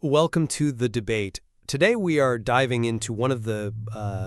Welcome to the debate. Today we are diving into one of the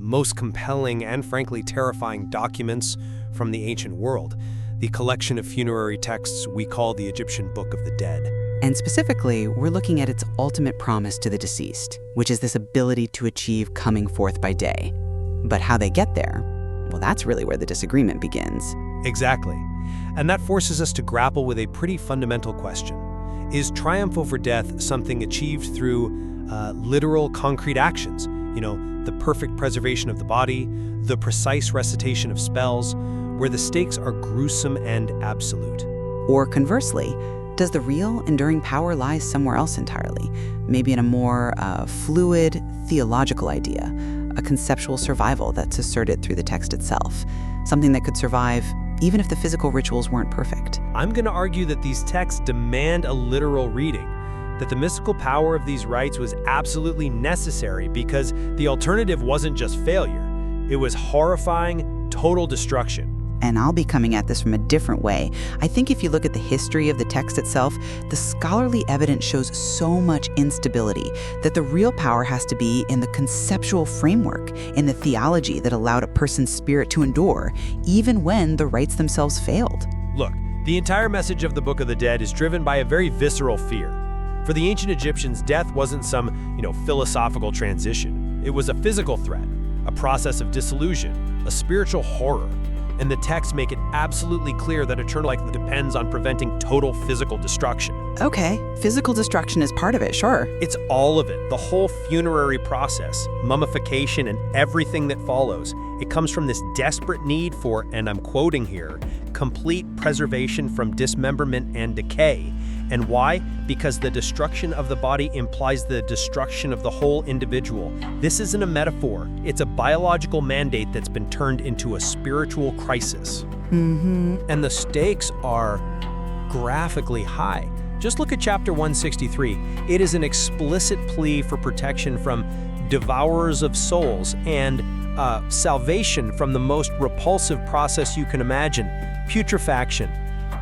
most compelling and frankly terrifying documents from the ancient world, the collection of funerary texts we call the Egyptian Book of the Dead. And specifically, we're looking at its ultimate promise to the deceased, which is this ability to achieve coming forth by day. But how they get there, well, that's really where the disagreement begins. Exactly. And that forces us to grapple with a pretty fundamental question. Is triumph over death something achieved through literal, concrete actions? The perfect preservation of the body, the precise recitation of spells, where the stakes are gruesome and absolute. Or conversely, does the real, enduring power lie somewhere else entirely? Maybe in a more fluid, theological idea, a conceptual survival that's asserted through the text itself, something that could survive even if the physical rituals weren't perfect. I'm going to argue that these texts demand a literal reading, that the mystical power of these rites was absolutely necessary because the alternative wasn't just failure. It was horrifying, total destruction. And I'll be coming at this from a different way. I think if you look at the history of the text itself, the scholarly evidence shows so much instability that the real power has to be in the conceptual framework, in the theology that allowed a person's spirit to endure, even when the rites themselves failed. Look, the entire message of the Book of the Dead is driven by a very visceral fear. For the ancient Egyptians, death wasn't some, philosophical transition. It was a physical threat, a process of dissolution, a spiritual horror. And the texts make it absolutely clear that eternal life depends on preventing total physical destruction. Okay, physical destruction is part of it, sure. It's all of it, the whole funerary process, mummification, and everything that follows. It comes from this desperate need for, and I'm quoting here, complete preservation from dismemberment and decay. And why? Because the destruction of the body implies the destruction of the whole individual. This isn't a metaphor. It's a biological mandate that's been turned into a spiritual crisis. And the stakes are graphically high. Just look at chapter 163. It is an explicit plea for protection from devourers of souls and salvation from the most repulsive process you can imagine, putrefaction.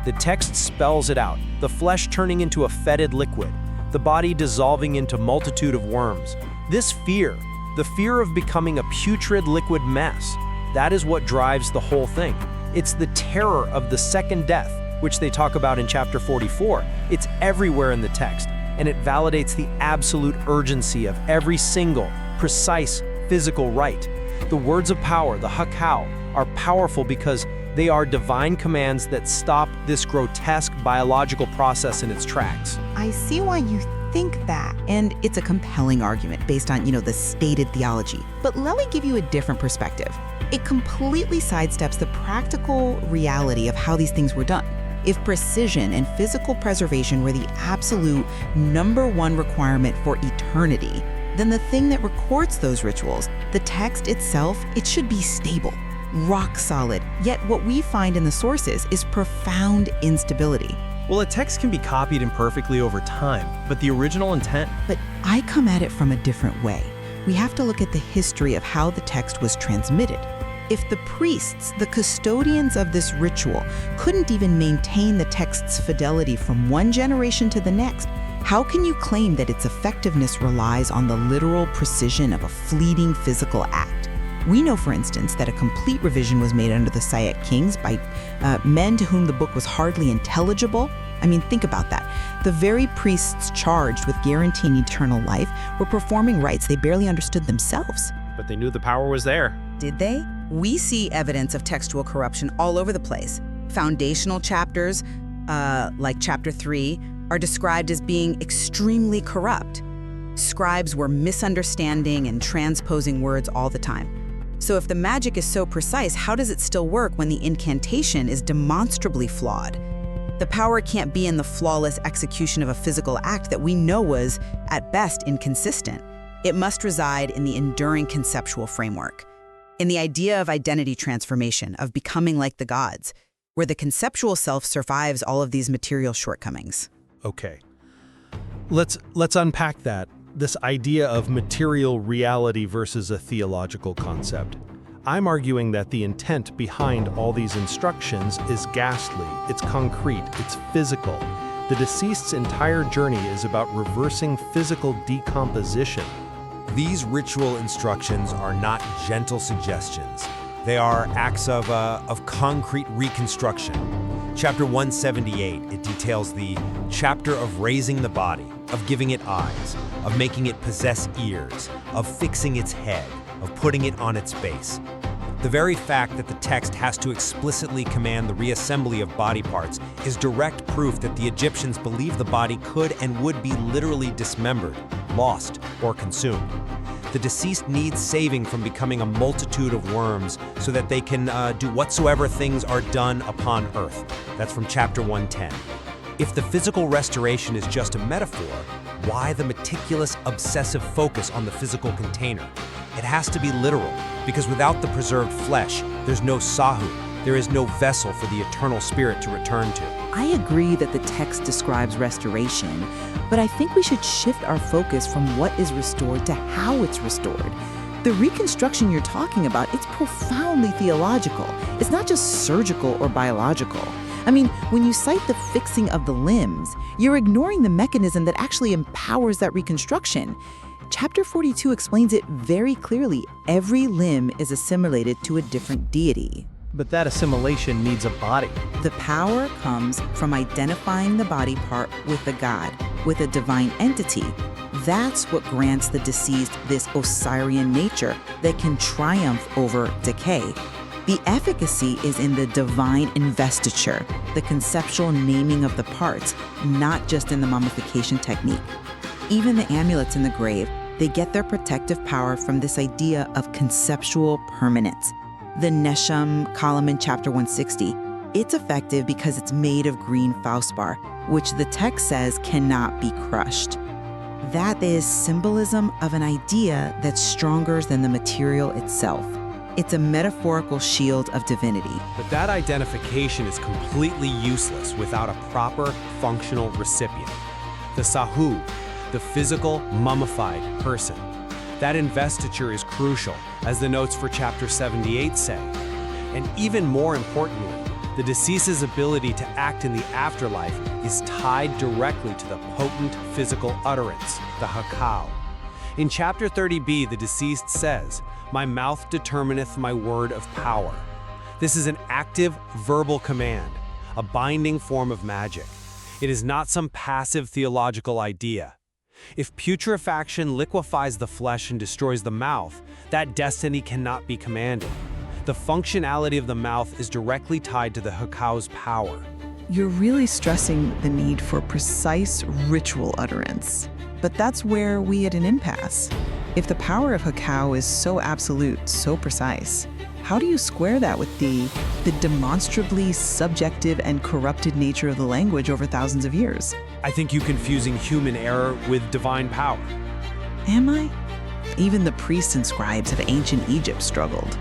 The text spells it out, the flesh turning into a fetid liquid, the body dissolving into multitude of worms. This fear, the fear of becoming a putrid liquid mess, that is what drives the whole thing. It's the terror of the second death, which they talk about in chapter 44. It's everywhere in the text, and it validates the absolute urgency of every single, precise, physical rite. The words of power, the hakau, are powerful because they are divine commands that stop this grotesque biological process in its tracks. I see why you think that. And it's a compelling argument based on, the stated theology. But let me give you a different perspective. It completely sidesteps the practical reality of how these things were done. If precision and physical preservation were the absolute #1 requirement for eternity, then the thing that records those rituals, the text itself, it should be stable, rock solid. Yet what we find in the sources is profound instability. Well, a text can be copied imperfectly over time, but the original intent... But I come at it from a different way. We have to look at the history of how the text was transmitted. If the priests, the custodians of this ritual, couldn't even maintain the text's fidelity from one generation to the next, how can you claim that its effectiveness relies on the literal precision of a fleeting physical act? We know, for instance, that a complete revision was made under the Sayyid kings by men to whom the book was hardly intelligible. I mean, think about that. The very priests charged with guaranteeing eternal life were performing rites they barely understood themselves. But they knew the power was there. Did they? We see evidence of textual corruption all over the place. Foundational chapters, like chapter 3, are described as being extremely corrupt. Scribes were misunderstanding and transposing words all the time. So if the magic is so precise, how does it still work when the incantation is demonstrably flawed? The power can't be in the flawless execution of a physical act that we know was, at best, inconsistent. It must reside in the enduring conceptual framework, in the idea of identity transformation, of becoming like the gods, where the conceptual self survives all of these material shortcomings. Okay. Let's unpack that. This idea of material reality versus a theological concept. I'm arguing that the intent behind all these instructions is ghastly, it's concrete, it's physical. The deceased's entire journey is about reversing physical decomposition. These ritual instructions are not gentle suggestions. They are acts of concrete reconstruction. Chapter 178, it details the chapter of raising the body, of giving it eyes, of making it possess ears, of fixing its head, of putting it on its base. The very fact that the text has to explicitly command the reassembly of body parts is direct proof that the Egyptians believed the body could and would be literally dismembered, lost, or consumed. The deceased needs saving from becoming a multitude of worms so that they can do whatsoever things are done upon earth. That's from chapter 110. If the physical restoration is just a metaphor, why the meticulous, obsessive focus on the physical container? It has to be literal, because without the preserved flesh, there's no sahu, there is no vessel for the eternal spirit to return to. I agree that the text describes restoration, but I think we should shift our focus from what is restored to how it's restored. The reconstruction you're talking about, it's profoundly theological. It's not just surgical or biological. I mean, when you cite the fixing of the limbs, you're ignoring the mechanism that actually empowers that reconstruction. Chapter 42 explains it very clearly. Every limb is assimilated to a different deity. But that assimilation needs a body. The power comes from identifying the body part with the god, with a divine entity. That's what grants the deceased this Osirian nature that can triumph over decay. The efficacy is in the divine investiture, the conceptual naming of the parts, not just in the mummification technique. Even the amulets in the grave, they get their protective power from this idea of conceptual permanence. The Nesham column in chapter 160, it's effective because it's made of green feldspar, which the text says cannot be crushed. That is symbolism of an idea that's stronger than the material itself. It's a metaphorical shield of divinity. But that identification is completely useless without a proper, functional recipient. The sahu, the physical, mummified person. That investiture is crucial, as the notes for chapter 78 say. And even more importantly, the deceased's ability to act in the afterlife is tied directly to the potent physical utterance, the hakau. In chapter 30b, the deceased says, "My mouth determineth my word of power." This is an active verbal command, a binding form of magic. It is not some passive theological idea. If putrefaction liquefies the flesh and destroys the mouth, that destiny cannot be commanded. The functionality of the mouth is directly tied to the hakau's power. You're really stressing the need for precise ritual utterance. But that's where we hit an impasse. If the power of hakau is so absolute, so precise, how do you square that with the demonstrably subjective and corrupted nature of the language over thousands of years? I think you're confusing human error with divine power. Am I? Even the priests and scribes of ancient Egypt struggled.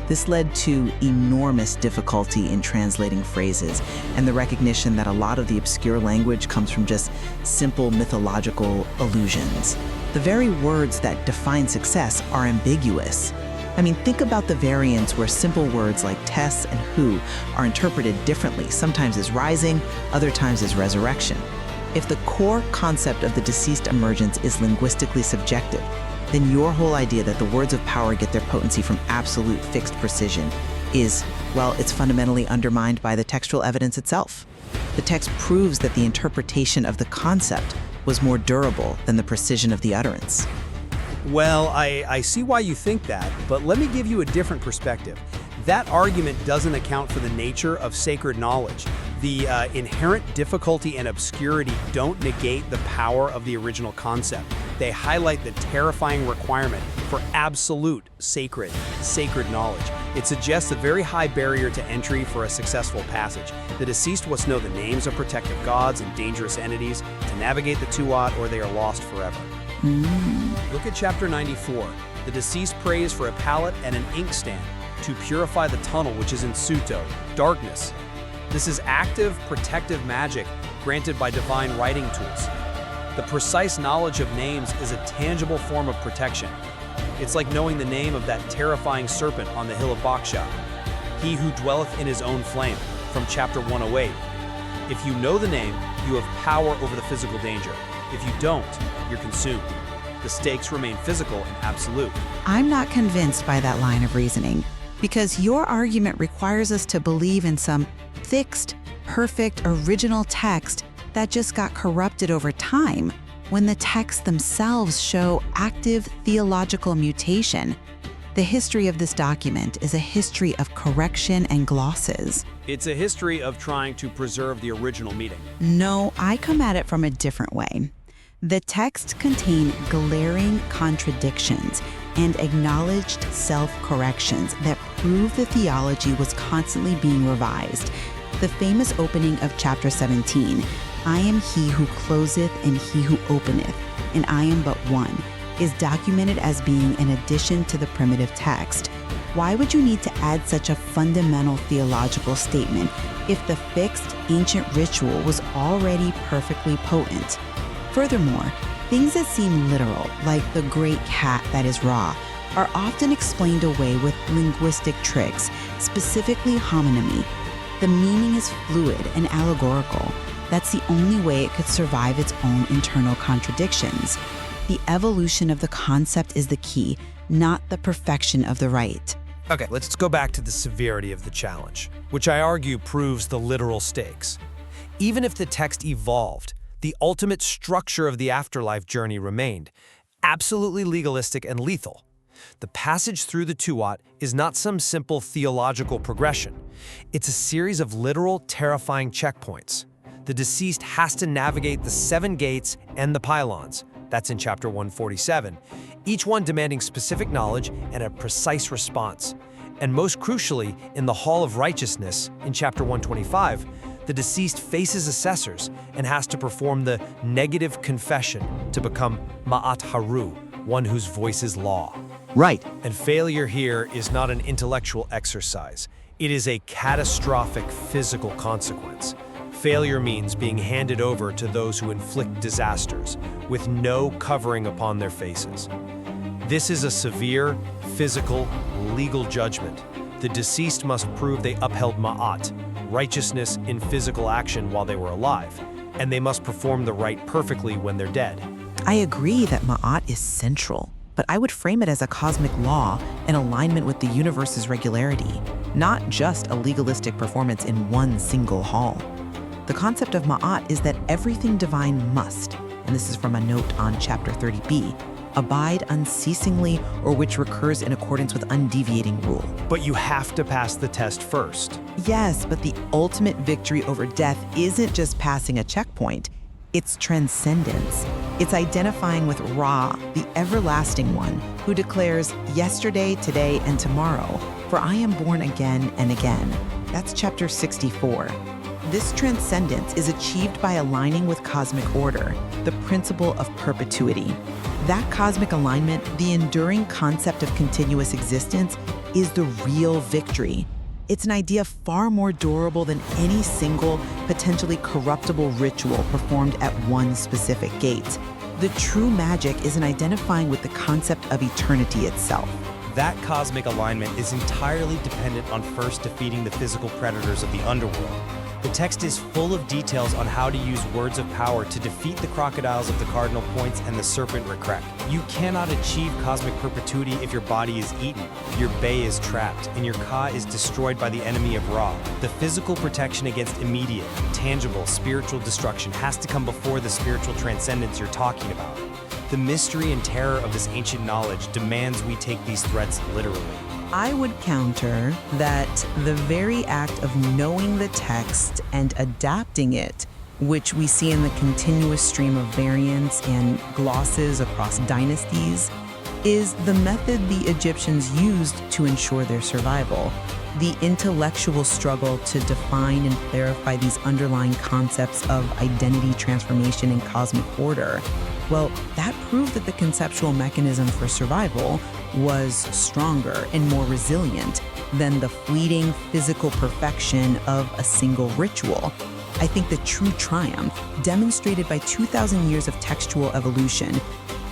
This led to enormous difficulty in translating phrases and the recognition that a lot of the obscure language comes from just simple mythological allusions. The very words that define success are ambiguous. I mean, think about the variants where simple words like tes and hu are interpreted differently, sometimes as rising, other times as resurrection. If the core concept of the deceased emergence is linguistically subjective, then your whole idea that the words of power get their potency from absolute fixed precision is, well, it's fundamentally undermined by the textual evidence itself. The text proves that the interpretation of the concept was more durable than the precision of the utterance. Well, I see why you think that, but let me give you a different perspective. That argument doesn't account for the nature of sacred knowledge. The inherent difficulty and obscurity don't negate the power of the original concept. They highlight the terrifying requirement for absolute sacred knowledge. It suggests a very high barrier to entry for a successful passage. The deceased must know the names of protective gods and dangerous entities to navigate the Tuat, or they are lost forever. Look at chapter 94. The deceased prays for a palette and an inkstand to purify the tunnel which is in Suto, darkness. This is active, protective magic granted by divine writing tools. The precise knowledge of names is a tangible form of protection. It's like knowing the name of that terrifying serpent on the hill of Baksha, he who dwelleth in his own flame, from chapter 108. If you know the name, you have power over the physical danger. If you don't, you're consumed. The stakes remain physical and absolute. I'm not convinced by that line of reasoning, because your argument requires us to believe in some fixed, perfect, original text that just got corrupted over time, when the texts themselves show active theological mutation. The history of this document is a history of correction and glosses. It's a history of trying to preserve the original meaning. No, I come at it from a different way. The texts contain glaring contradictions and acknowledged self-corrections that prove the theology was constantly being revised. The famous opening of chapter 17, "I am he who closeth and he who openeth, and I am but one," is documented as being an addition to the primitive text. Why would you need to add such a fundamental theological statement if the fixed ancient ritual was already perfectly potent? Furthermore, things that seem literal, like the great cat that is Ra, are often explained away with linguistic tricks, specifically homonymy. The meaning is fluid and allegorical. That's the only way it could survive its own internal contradictions. The evolution of the concept is the key, not the perfection of the rite. Okay, let's go back to the severity of the challenge, which I argue proves the literal stakes. Even if the text evolved, the ultimate structure of the afterlife journey remained, absolutely legalistic and lethal. The passage through the Tuat is not some simple theological progression. It's a series of literal, terrifying checkpoints. The deceased has to navigate the 7 gates and the pylons. That's in chapter 147, each one demanding specific knowledge and a precise response. And most crucially, in the Hall of Righteousness, in chapter 125, the deceased faces assessors and has to perform the negative confession to become Ma'at Haru, one whose voice is law. Right. And failure here is not an intellectual exercise. It is a catastrophic physical consequence. Failure means being handed over to those who inflict disasters, with no covering upon their faces. This is a severe, physical, legal judgment. The deceased must prove they upheld Ma'at, righteousness in physical action while they were alive, and they must perform the rite perfectly when they're dead. I agree that Ma'at is central, but I would frame it as a cosmic law in alignment with the universe's regularity, not just a legalistic performance in one single hall. The concept of Ma'at is that everything divine must, and this is from a note on chapter 30b, abide unceasingly or which recurs in accordance with undeviating rule. But you have to pass the test first. Yes, but the ultimate victory over death isn't just passing a checkpoint. It's transcendence. It's identifying with Ra, the everlasting one, who declares, yesterday, today, and tomorrow, for I am born again and again. That's chapter 64. This transcendence is achieved by aligning with cosmic order, the principle of perpetuity. That cosmic alignment, the enduring concept of continuous existence, is the real victory. It's an idea far more durable than any single, potentially corruptible ritual performed at one specific gate. The true magic is in identifying with the concept of eternity itself. That cosmic alignment is entirely dependent on first defeating the physical predators of the underworld. The text is full of details on how to use words of power to defeat the crocodiles of the cardinal points and the serpent Rekrek. You cannot achieve cosmic perpetuity if your body is eaten, your bay is trapped, and your ka is destroyed by the enemy of Ra. The physical protection against immediate, tangible, spiritual destruction has to come before the spiritual transcendence you're talking about. The mystery and terror of this ancient knowledge demands we take these threats literally. I would counter that the very act of knowing the text and adapting it, which we see in the continuous stream of variants and glosses across dynasties, is the method the Egyptians used to ensure their survival. The intellectual struggle to define and clarify these underlying concepts of identity transformation and cosmic order, well, that proved that the conceptual mechanism for survival was stronger and more resilient than the fleeting physical perfection of a single ritual. I think the true triumph, demonstrated by 2,000 years of textual evolution,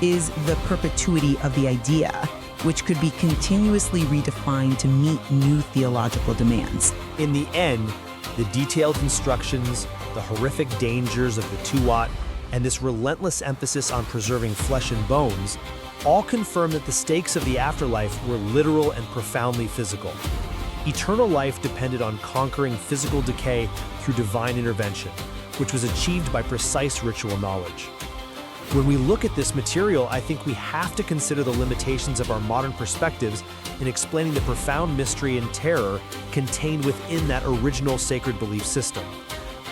is the perpetuity of the idea, which could be continuously redefined to meet new theological demands. In the end, the detailed instructions, the horrific dangers of the Tuat, and this relentless emphasis on preserving flesh and bones all confirm that the stakes of the afterlife were literal and profoundly physical. Eternal life depended on conquering physical decay through divine intervention, which was achieved by precise ritual knowledge. When we look at this material, I think we have to consider the limitations of our modern perspectives in explaining the profound mystery and terror contained within that original sacred belief system.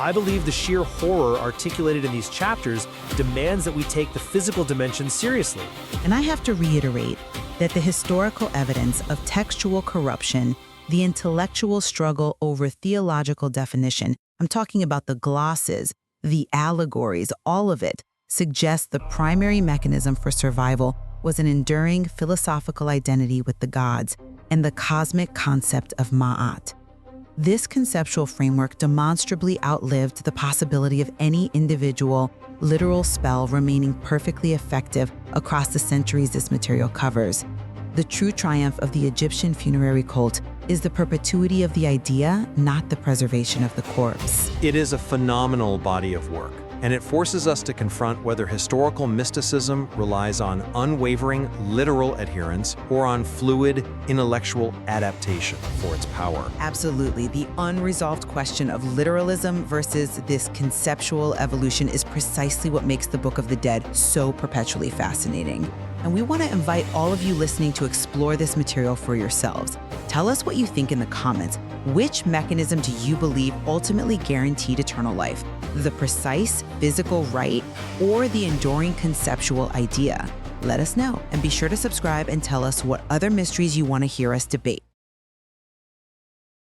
I believe the sheer horror articulated in these chapters demands that we take the physical dimension seriously. And I have to reiterate that the historical evidence of textual corruption, the intellectual struggle over theological definition, I'm talking about the glosses, the allegories, all of it, suggests the primary mechanism for survival was an enduring philosophical identity with the gods and the cosmic concept of Ma'at. This conceptual framework demonstrably outlived the possibility of any individual, literal spell remaining perfectly effective across the centuries this material covers. The true triumph of the Egyptian funerary cult is the perpetuity of the idea, not the preservation of the corpse. It is a phenomenal body of work, and it forces us to confront whether historical mysticism relies on unwavering, literal adherence or on fluid, intellectual adaptation for its power. Absolutely. The unresolved question of literalism versus this conceptual evolution is precisely what makes the Book of the Dead so perpetually fascinating. And we want to invite all of you listening to explore this material for yourselves. Tell us what you think in the comments. Which mechanism do you believe ultimately guaranteed eternal life? The precise physical rite or the enduring conceptual idea? Let us know, and be sure to subscribe and tell us what other mysteries you want to hear us debate.